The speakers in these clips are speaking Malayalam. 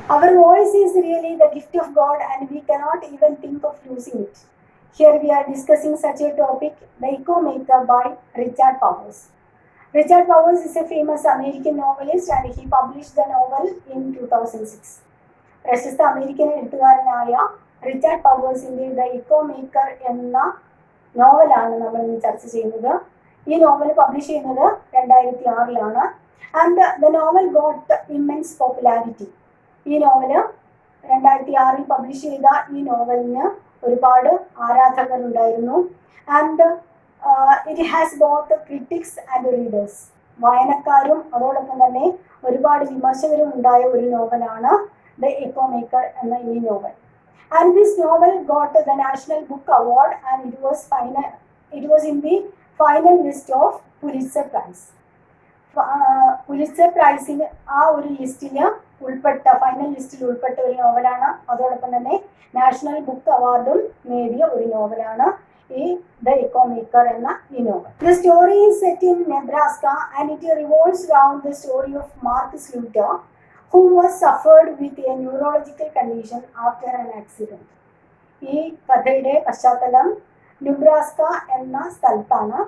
Our voice is really the gift of God and we cannot even think of losing it. Here we are discussing such a topic, The Echo Maker by Richard Powers. Richard Powers is a famous American novelist and he published the novel in 2006. പ്രശസ്ത അമേരിക്കൻ എഴുത്തുകാരനായ റിച്ചാർഡ് പവേഴ്സിൻ്റെ ദ ഇക്കോ മേക്കർ എന്ന നോവലാണ് നമ്മൾ ഇന്ന് ചർച്ച ചെയ്യുന്നത്. ഈ നോവൽ പബ്ലിഷ് ചെയ്യുന്നത് 2006 and the novel got immense popularity. ഈ നോവല് 2006 പബ്ലിഷ് ചെയ്ത ഈ നോവലിന് ഒരുപാട് ആരാധകരുണ്ടായിരുന്നു. And it has both critics and readers. വായനക്കാരും അതോടൊപ്പം തന്നെ ഒരുപാട് വിമർശകരും ഉണ്ടായ ഒരു നോവലാണ് The Echo Maker എന്ന ഈ novel. And this novel got the National Book Award and it was in the final list of Pulitzer Prize. Pulitzer പ്രൈസിന് ആ ഒരു ലിസ്റ്റിൽ ഉൾപ്പെട്ട ഫൈനൽ ലിസ്റ്റിൽ ഉൾപ്പെട്ട ഒരു നോവലാണ്. അതോടൊപ്പം തന്നെ നാഷണൽ ബുക്ക് അവാർഡും നേടിയ ഒരു നോവലാണ് ഈ ദ എക്കോ മേക്കർ എന്ന ഈ നോവൽ. The story is set in Nebraska and it revolves around the story of Mark Schluter who was suffered with a neurological condition after an accident. ഈ കഥയുടെ പശ്ചാത്തലം നെബ്രാസ്ക എന്ന സ്ഥലത്താണ്.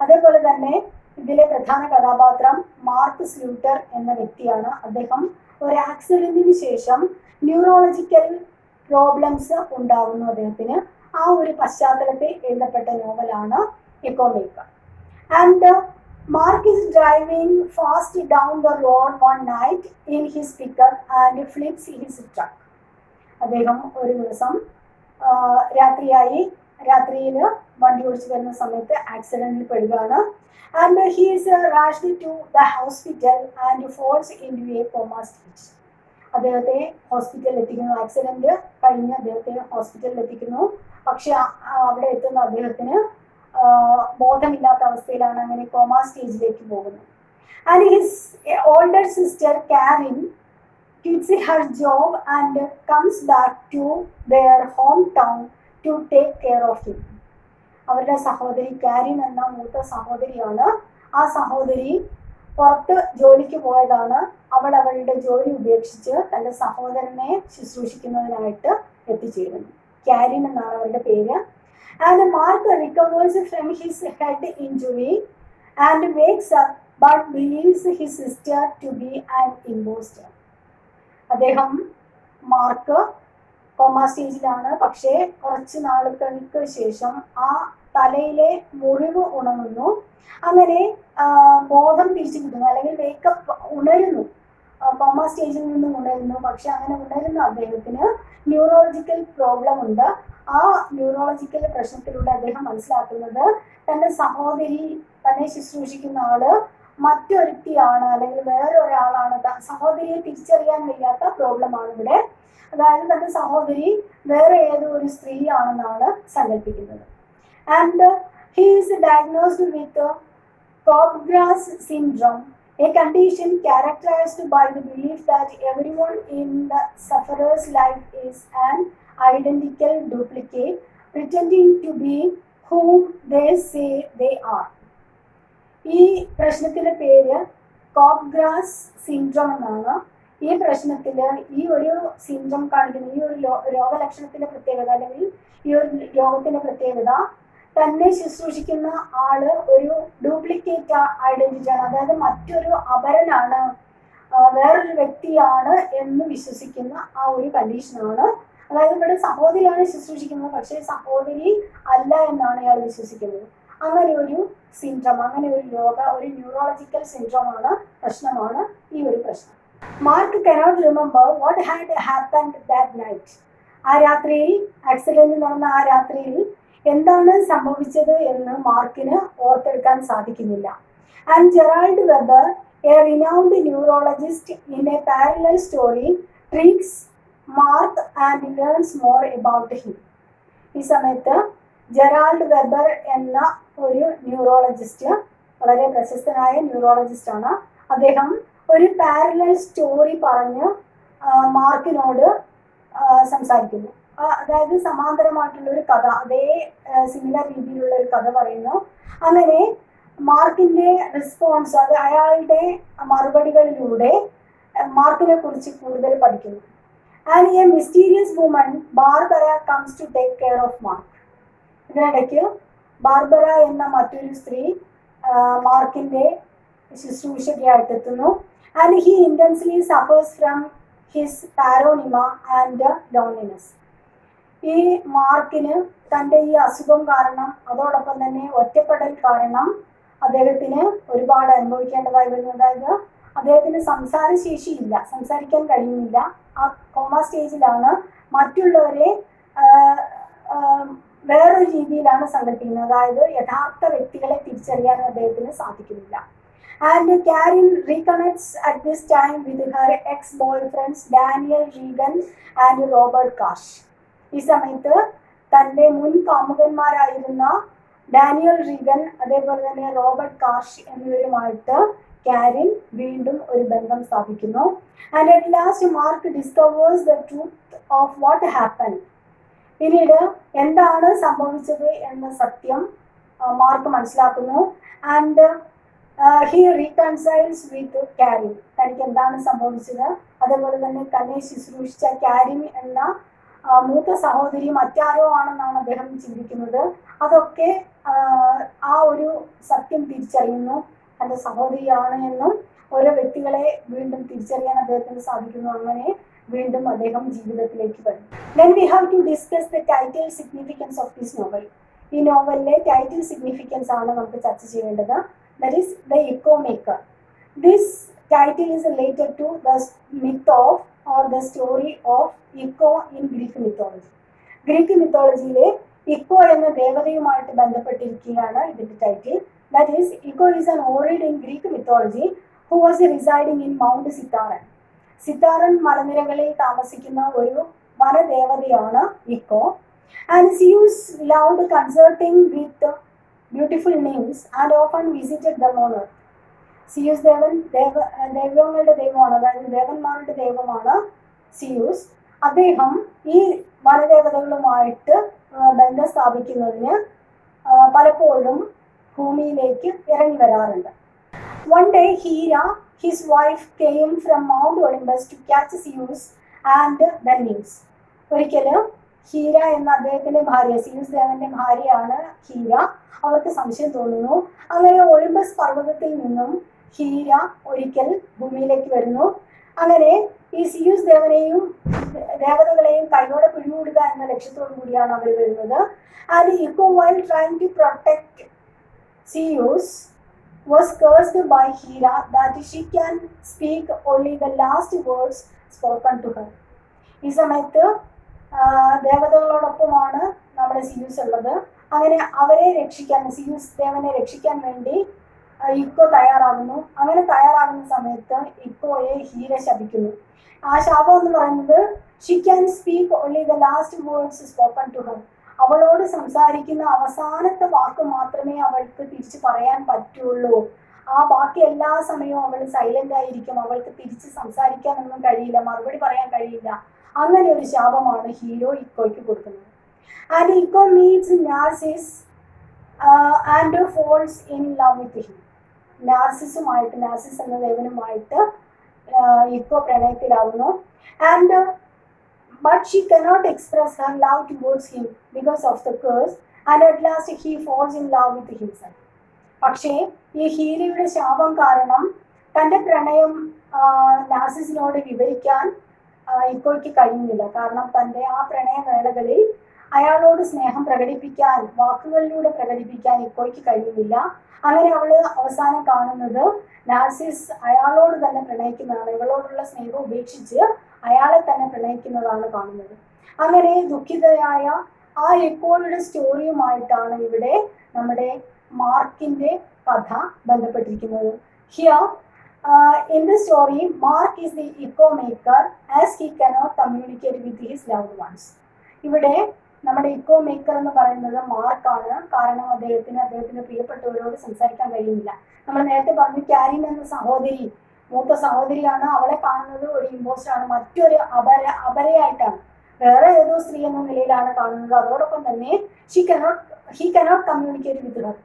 അതേപോലെ തന്നെ ഇതിലെ പ്രധാന കഥാപാത്രം മാർക്ക് സ്ലൂട്ടർ എന്ന വ്യക്തിയാണ്. അദ്ദേഹം ഒരു ആക്സിഡന്റിന് ശേഷം ന്യൂറോളജിക്കൽ പ്രോബ്ലംസ് ഉണ്ടാകുന്നു അദ്ദേഹത്തിന്. ആ ഒരു പശ്ചാത്തലത്തിൽ എഴുതപ്പെട്ട നോവലാണ് echo maker. And Mark is driving fast down the road one night in his pickup and flips his truck. അദ്ദേഹം ഒരു ദിവസം രാത്രിയിൽ വണ്ടി ഓടിച്ചു വരുന്ന സമയത്ത് ആക്സിഡന്റിൽ പെടുകയാണ്. And he is rushed to the hospital and falls into a coma stage. അദ്ദേഹത്തെ ഹോസ്പിറ്റലിൽ എത്തിക്കുന്നു. ആക്സിഡന്റ് കഴിഞ്ഞ് അദ്ദേഹത്തെ ഹോസ്പിറ്റലിൽ എത്തിക്കുന്നു. പക്ഷെ അവിടെ എത്തുന്ന അദ്ദേഹത്തിന് ബോധമില്ലാത്ത അവസ്ഥയിലാണ്. അങ്ങനെ കോമ സ്റ്റേജിലേക്ക് പോകുന്നു. And his older sister Karin quits her job and comes back to their hometown to take care of him. അവരുടെ സഹോദരി കാരിൻ എന്ന മൂത്ത സഹോദരിയാണ്. ആ സഹോദരി പുറത്ത് ജോലിക്ക് പോയതാണ്. അവളുടെ ജോലി ഉപേക്ഷിച്ച് തൻ്റെ സഹോദരനെ ശുശ്രൂഷിക്കുന്നതിനായിട്ട് എത്തിച്ചേരുന്നു. കാരിൻ എന്നാണ് അവരുടെ പേര്. And Mark recovers from his head injury and wakes up but believes his sister to be an imposter. അദ്ദേഹം മാർക്ക് കോമ സ്റ്റേജിലാണ്. പക്ഷേ കുറച്ച് നാളുകൾക്ക് ശേഷം ആ തലയിലെ മുറിവ് ഉണങ്ങുന്നു. അങ്ങനെ ബോധം തിരിച്ചു കിട്ടുന്നു, അല്ലെങ്കിൽ വേക്കപ്പ് ഉണരുന്നു. കോമ സ്റ്റേജിൽ നിന്നും ഉണരുന്നു. പക്ഷെ അങ്ങനെ ഉണരുന്ന അദ്ദേഹത്തിന് ന്യൂറോളജിക്കൽ പ്രോബ്ലം ഉണ്ട്. ആ ന്യൂറോളജിക്കൽ പ്രശ്നത്തിലൂടെ അദ്ദേഹം മനസ്സിലാക്കുന്നത് തൻ്റെ സഹോദരി തന്നെ ശുശ്രൂഷിക്കുന്ന ആള് മറ്റൊരുത്തിയാണ്, അല്ലെങ്കിൽ വേറെ ഒരാളാണ്. സഹോദരിയെ തിരിച്ചറിയാൻ വയ്യാത്ത പ്രോബ്ലമാണ് ഇവിടെ. അതായത് തൻ്റെ സഹോദരി വേറെ ഏതോ ഒരു സ്ത്രീയാണെന്നാണ് സങ്കല്പിക്കുന്നത്. And he is diagnosed with Capgras syndrome, a condition characterized by the belief that everyone in the sufferer's life is an identical duplicate pretending to be whom they say they are. ഈ പ്രശ്നത്തിൻ്റെ പേര് കോപ്ഗ്രാസ് സിൻഡ്രോം എന്നാണ്. ഈ പ്രശ്നത്തിൽ ഈ ഒരു സിൻഡ്രോം കാണിക്കുന്ന ഈ ഒരു രോഗലക്ഷണത്തിൻ്റെ പ്രത്യേകത, അല്ലെങ്കിൽ ഈ ഒരു രോഗത്തിൻ്റെ പ്രത്യേകത, തന്നെ ശുശ്രൂഷിക്കുന്ന ആള് ഒരു ഡ്യൂപ്ലിക്കേറ്റ് ഐഡന്റിറ്റി ആണ്. അതായത് മറ്റൊരു അപരനാണ്, വേറൊരു വ്യക്തിയാണ് എന്ന് വിശ്വസിക്കുന്ന ആ ഒരു കണ്ടീഷനാണ്. അതായത് ഇവിടെ സഹോദരിയാണ് ശുശ്രൂഷിക്കുന്നത്, പക്ഷേ സഹോദരി അല്ല എന്നാണ് അയാൾ വിശ്വസിക്കുന്നത്. അങ്ങനെ ഒരു സിൻഡ്രോം, അങ്ങനെ ഒരു ന്യൂറോളജിക്കൽ സിൻഡ്രോമാണ്, പ്രശ്നമാണ് ഈ ഒരു പ്രശ്നം. Mark cannot remember what had happened that night. ആ രാത്രിയിൽ, ആക്സിഡന്റ് നടന്ന ആ രാത്രിയിൽ എന്താണ് സംഭവിച്ചത് എന്ന് മാർക്കിന് ഓർത്തെടുക്കാൻ സാധിക്കുന്നില്ല. And Gerald Weber, a renowned neurologist in a parallel story, treats Mark and learns more about him. ഈ സമയത്ത് ജെറാൾഡ് വെബർ എന്ന ഒരു ന്യൂറോളജിസ്റ്റ്, വളരെ പ്രശസ്തനായ ന്യൂറോളജിസ്റ്റാണ്. അദ്ദേഹം ഒരു പാരലൽ സ്റ്റോറി പറഞ്ഞ് മാർക്കിനോട് സംസാരിക്കുന്നു. അതായത് സമാന്തരമായിട്ടുള്ള ഒരു കഥ, അതേ സിമിലർ രീതിയിലുള്ള ഒരു കഥ പറയുന്നു. അങ്ങനെ മാർക്കിന്റെ റെസ്പോൺസ്, അത് അയാളുടെ മറുപടികളിലൂടെ മാർക്കിനെ കുറിച്ച് കൂടുതൽ പഠിക്കുന്നു. And a mysterious woman, Barbara, comes to take care of Mark. ഇതിനിടയ്ക്ക് ബാർബറ എന്ന മറ്റൊരു സ്ത്രീ മാർക്കിന്റെ ശുശ്രൂഷകയായിട്ട് എത്തുന്നു. And he intensely suffers from his paranoia and loneliness. ഈ മാർക്കിന് തൻ്റെ ഈ അസുഖം കാരണം, അതോടൊപ്പം തന്നെ ഒറ്റപ്പെടൽ കാരണം അദ്ദേഹത്തിന് ഒരുപാട് അനുഭവിക്കേണ്ടതായി വരുന്നു. അതായത് അദ്ദേഹത്തിന് സംസാരശേഷിയില്ല, സംസാരിക്കാൻ കഴിയുന്നില്ല. ആ കോമ സ്റ്റേജിലാണ്. മറ്റുള്ളവരെ വേറൊരു രീതിയിലാണ് സങ്കല്പിക്കുന്നത്. അതായത് യഥാർത്ഥ വ്യക്തികളെ തിരിച്ചറിയാൻ അദ്ദേഹത്തിന് സാധിക്കുന്നില്ല. And Karin reconnects at this time with her ex boyfriends Daniel Regan and Robert Cash. ഈ സമയത്ത് തൻ്റെ മുൻ കാമുകന്മാരായിരുന്ന ഡാനിയൽ റീഗൻ അതേപോലെ തന്നെ റോബർട്ട് കാഷ് എന്നിവരുമായിട്ട് കാരിൻ വീണ്ടും ഒരു ബന്ധം സ്ഥാപിക്കുന്നു. And at last Mark discovers the truth of what happen. പിന്നീട് എന്താണ് സംഭവിച്ചത് എന്ന സത്യം മാർക്ക് മനസ്സിലാക്കുന്നു. And he reconciles with Karin. തനിക്ക് എന്താണ് സംഭവിച്ചത്, അതേപോലെ തന്നെ തന്നെ ശുശ്രൂഷിച്ച കാരിൻ എന്ന മൂത്ത സഹോദരി മറ്റാരോ ആണെന്നാണ് അദ്ദേഹം ചിന്തിക്കുന്നത്. അതൊക്കെ ആ ഒരു സത്യം തിരിച്ചറിയുന്നു, തൻ്റെ സഹോദരിയാണ് എന്നും ഓരോ വ്യക്തികളെ വീണ്ടും തിരിച്ചറിയാൻ അദ്ദേഹത്തിന് സാധിക്കുന്നു. അങ്ങനെ വീണ്ടും അദ്ദേഹം ജീവിതത്തിലേക്ക് വരും. Then we have to discuss the title significance of this novel. ഈ നോവലിലെ ടൈറ്റിൽ സിഗ്നിഫിക്കൻസ് ആണ് നമുക്ക് ചർച്ച ചെയ്യേണ്ടത്. That is the echo maker. This title is related to the myth of or the story of Echo in Greek mythology. Greek മിത്തോളജിയിലെ ഇക്കോ എന്ന ദേവതയുമായിട്ട് ബന്ധപ്പെട്ടിരിക്കുകയാണ് ഇതിന്റെ title. That is, Echo is an orid in Greek mythology who was residing in Mount Sitaran. Sitaran മലനിരകളിൽ താമസിക്കുന്ന ഒരു വനദേവതയാണ് Echo. And Zeus loved consorting with beautiful nymphs and often visited them on earth. Zeus ദൈവങ്ങളുടെ ദൈവമാണ്, അതായത് ദേവന്മാരുടെ ദൈവമാണ് സിയൂസ്. അദ്ദേഹം ഈ വനദേവതകളുമായിട്ട് ബന്ധം സ്ഥാപിക്കുന്നതിന് പലപ്പോഴും ഭൂമിയിലേക്ക് ഇറങ്ങി വരാറുണ്ട്. One day Hera, his wife, came from Mount Olympus to catch Zeus and the nymphs. ഒരിക്കലും ഹീര എന്ന അദ്ദേഹത്തിന്റെ ഭാര്യ, സിയൂസ് ദേവന്റെ ഭാര്യയാണ് ഹീര. അവർക്ക് സംശയം തോന്നുന്നു. അങ്ങനെ ഒളിമ്പസ് പർവ്വതത്തിൽ നിന്നും ഹീര ഒരിക്കൽ ഭൂമിയിലേക്ക് വരുന്നു. അങ്ങനെ ഈ സിയൂസ് ദേവനെയും ദേവതകളെയും കൈയോടെ പിടികൂടുക എന്ന ലക്ഷ്യത്തോടു കൂടിയാണ് അവർ വരുന്നത്. And echo while trying to protect Zeus was cursed by Hera that she can speak only the last words spoken to her. ഈ സമയത്ത് ദേവതകളോടൊപ്പമാണ് നമ്മുടെ സിയൂസ് ഉള്ളത്. അങ്ങനെ അവരെ രക്ഷിക്കാൻ, സിയൂസ് ദേവനെ രക്ഷിക്കാൻ വേണ്ടി ഇക്കോ തയ്യാറാകുന്നു. അങ്ങനെ തയ്യാറാകുന്ന സമയത്ത് ഇക്കോയെ ഹീര ശപിക്കുന്നു. ആ ശാപം എന്ന് പറയുന്നത് she can speak only the last words spoken to her. അവളോട് സംസാരിക്കുന്ന അവസാനത്തെ വാക്ക് മാത്രമേ അവൾക്ക് തിരിച്ച് പറയാൻ പറ്റുള്ളൂ. ആ ബാക്കി എല്ലാ സമയവും അവൾ സൈലന്റ് ആയിരിക്കും. അവൾക്ക് തിരിച്ച് സംസാരിക്കാനൊന്നും കഴിയില്ല, മറുപടി പറയാൻ കഴിയില്ല. അങ്ങനെ ഒരു ശാപമാണ് ഹീറോ ഇക്കോയ്ക്ക് കൊടുക്കുന്നത്. And Echo meets Narcissus and falls in love with him. Narcissus എന്ന ദേവനുമായിട്ട് ഇക്കോ പ്രണയത്തിലാവുന്നു. And but she cannot express her love towards him because of the curse, and at last he falls in love with himself. പക്ഷേ ഈ ഹീരയുടെ ശാപം കാരണം തൻ്റെ പ്രണയം നാർസിസിനോട് വിവരിക്കാൻ ഇക്കോയ്ക്ക് കഴിയുന്നില്ല. കാരണം തൻ്റെ ആ പ്രണയവേളകളിൽ അയാളോട് സ്നേഹം പ്രകടിപ്പിക്കാൻ, വാക്കുകളിലൂടെ പ്രകടിപ്പിക്കാൻ ഇക്കോയ്ക്ക് കഴിയുന്നില്ല. അങ്ങനെ അവൾ അവസാനം കാണുന്നത് നാർസിസ് അയാളോട് തന്നെ പ്രണയിക്കുന്നതാണ്. ഇവളോടുള്ള സ്നേഹം ഉപേക്ഷിച്ച് അയാളെ തന്നെ പ്രണയിക്കുന്നതാണ് കാണുന്നത്. അങ്ങനെ ദുഃഖിതയായ ആ ഇക്കോയുടെ സ്റ്റോറിയുമായിട്ടാണ് ഇവിടെ നമ്മുടെ മാർക്കിന്റെ കഥ ബന്ധപ്പെട്ടിരിക്കുന്നത്. Here in the story, Mark is the echo maker as he cannot communicate with his loved ones. ഇവിടെ നമ്മുടെ ഇക്കോ മേക്കർ എന്ന് പറയുന്നത് മാർക്കാണ്. കാരണം അദ്ദേഹത്തിന് പ്രിയപ്പെട്ടവരോട് സംസാരിക്കാൻ കഴിയുന്നില്ല. നമ്മൾ നേരത്തെ പറഞ്ഞു കാരിൻ എന്ന സഹോദരി, മൂത്ത സഹോദരിയാണ്. അവളെ കാണുന്നത് ഒരു ഇമ്പോസ്റ്റർ ആണ്, മറ്റൊരു അപരയായിട്ടാണ്, വേറെ ഏതോ സ്ത്രീ എന്ന നിലയിലാണ് കാണുന്നത്. അതോടൊപ്പം തന്നെ he cannot communicate with her.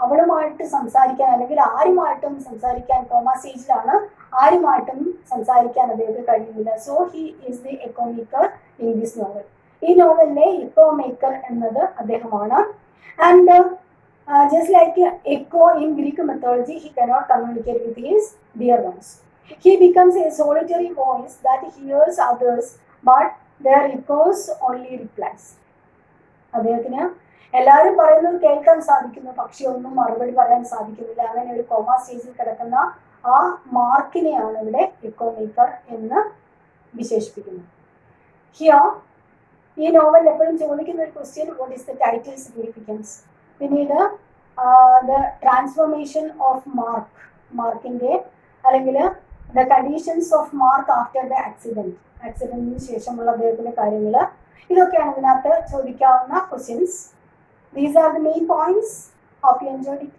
അവളുമായിട്ട് സംസാരിക്കാൻ അല്ലെങ്കിൽ ആരുമായിട്ടും സംസാരിക്കാൻ കോമ സ്റ്റേജിലാണ് ആരുമായിട്ടും സംസാരിക്കാൻ അദ്ദേഹത്തിന് കഴിയുന്നില്ല. So he is the echo maker in this novel. ഈ നോവലിലെ എക്കോ മേക്കർ എന്നത് അദ്ദേഹമാണ്. And just like echo in Greek mythology, he cannot communicate with his dear ones. He becomes a solitary voice that hears others, but their echoes only replies. അദ്ദേഹത്തിന് എല്ലാവരും പറയുന്നത് കേൾക്കാൻ സാധിക്കുന്നു, പക്ഷെ ഒന്നും മറുപടി പറയാൻ സാധിക്കുന്നില്ല. അങ്ങനെ ഒരു കോമ സ്റ്റേജിൽ കിടക്കുന്ന ആ മാർക്കിനെയാണ് ഇവിടെ എക്കോ മേക്കർ എന്ന് വിശേഷിപ്പിക്കുന്നത്. ഹിയർ ഈ നോവൽ എപ്പോഴും ചോദിക്കുന്ന ഒരു question, what is the title significance. പിന്നീട് ദ ട്രാൻസ്ഫോർമേഷൻ ഓഫ് മാർക്കിൻ്റെ അല്ലെങ്കിൽ the conditions of Mark after the ആക്സിഡന്റിന് ശേഷമുള്ള അദ്ദേഹത്തിൻ്റെ കാര്യങ്ങൾ, ഇതൊക്കെയാണ് ഇതിനകത്ത് ചോദിക്കാവുന്ന questions. These are the main points. Hope you enjoyed it.